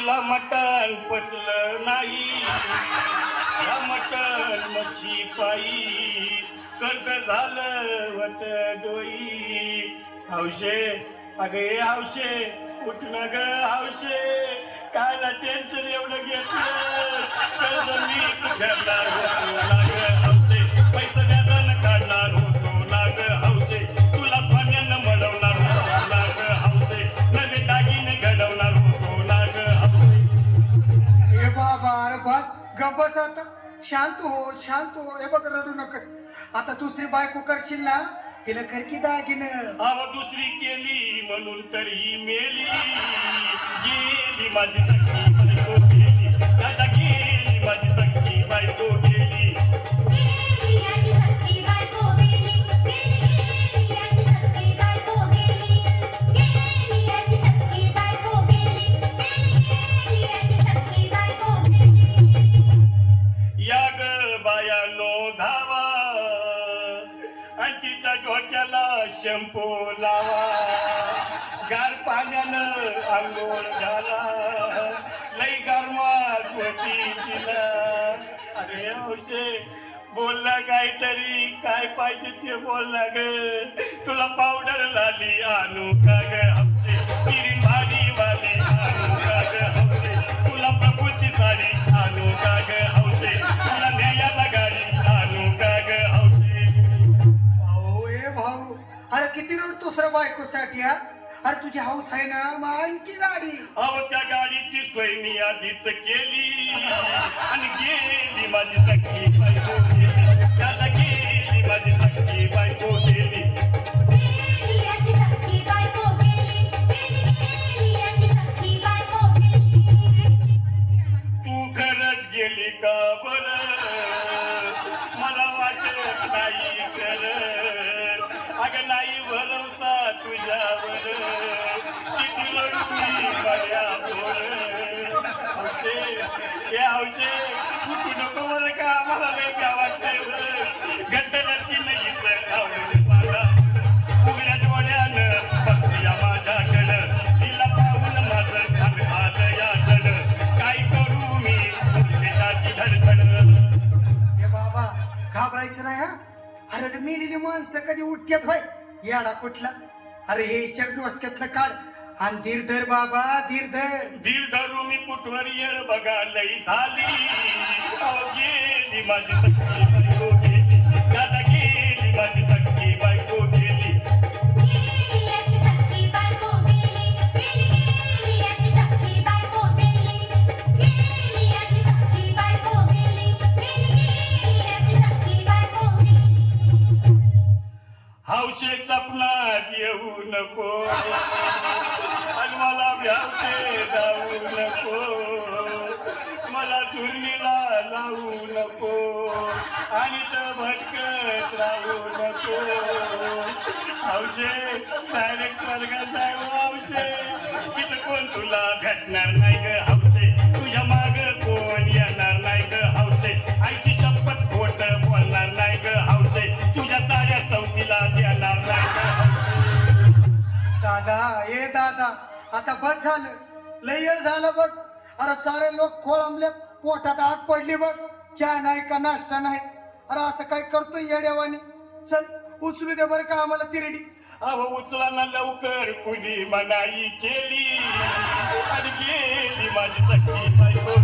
तुला मटण पचलं नाही या मटण मच्छी पायी कर्ज झालं वत डोई हौशे अगे हौशे उठणं ग हौशे कायला टेन्शन एवढं घेतलं कर्ज मीच फेडणार होतो ना ग हौशे पैसा व्याजानं काढणार होतो ना ग हौशे तुला सोन्यानं मिळवणार होतो ना ग हौशे नवे दागिने घडवणार होतो ना ग हौशे हे बाबा अरे बस गप बस आता शांत हो हे बघ रडू नकस आता दुसरी बायको करशील ना तिला करकी दागिनं अव दुसरी केली म्हणून तरी मेली गेली माझी सखी बायको गेली दादा गेली माझी सखी बायको गेली या ग बायानो धावा आणि तिच्या डोक्याला शॅम्पू लावा गार पाण्यानं आंघोळ घाला लई गरमास होती तिला अरे हौशे बोलला काहीतरी काय पाहिजे ते बोलला ग तुला पावडर लाली आणू का ग हौशे किरीन भारी वाली आणू का ग हौशे तुला प्रभूची साडी आणू का ग हौशे तुला न्यायाला गाडी आणू का ग हौशे भाऊ अरे किती रडतोस रे बायकोसाठी हा अरे तुझी हाऊस आहे ना मग आणखी गाडी अहो त्या गाडीची सोय मी आधीच केली आणि गेली माझी सखी बायको गेली त्याला गेली माझी सखी बायको गेली तू खरंच गेली का बरं मला वाटत नाही खरं अगं नाही भरोसा तुझ्यावर किती रडू मी माझ्यावर हौशे हे हौशे उठू नको बरं का आम्हाला लय भ्या वाटतंय गड्डल्याची नाहीच आवडे मला उघड्या डोळ्यानं बघती या माझ्याकडं तिला पाहून माझं घाम झालं या जड काय करू मी त्याची धडधड हे बाबा घाबरायचं नाही हा अरे मेलेली माणसं कधी उठत्यात भाई याडा कुठला अरे हे चक डोसक्यातनं काढ आणि धीर धर बाबा धीर धरू मी कुठवर येळ बघा लई झाली अहो गेली माझी सखी बायको गेली दादा गेली माझी सखी बायको गेली हौशे सपनात येऊ नको आणि मला भ्यावते जाऊ नको मला चुरणीला लावू नको आणि तर भटकत राहू नको हौशे डायरेक्ट स्वर्गात जाऊ हौशे इथं कोण तुला भेटणार नाही ग हौशे तुझ्या माग कोण येणार नाही ग हौशे आईची शपथ खोट बोलणार नाही ग हौशे तुझ्या साऱ्या सवतीला देणार नाही ग हौशे दादा ए दादा आता बस झालं लय येळ झालं बघ अरे सारे लोक खोळंबले पोटात आग पडली बघ चहा नाही का नाश्ता नाही अरे असं काय करतोय येड्यावानी चल उचलू दे बरं का आम्हाला तिरडी अहो उचला ना लवकर कुणी मनाई केली आणि गेली माझी सखी बायको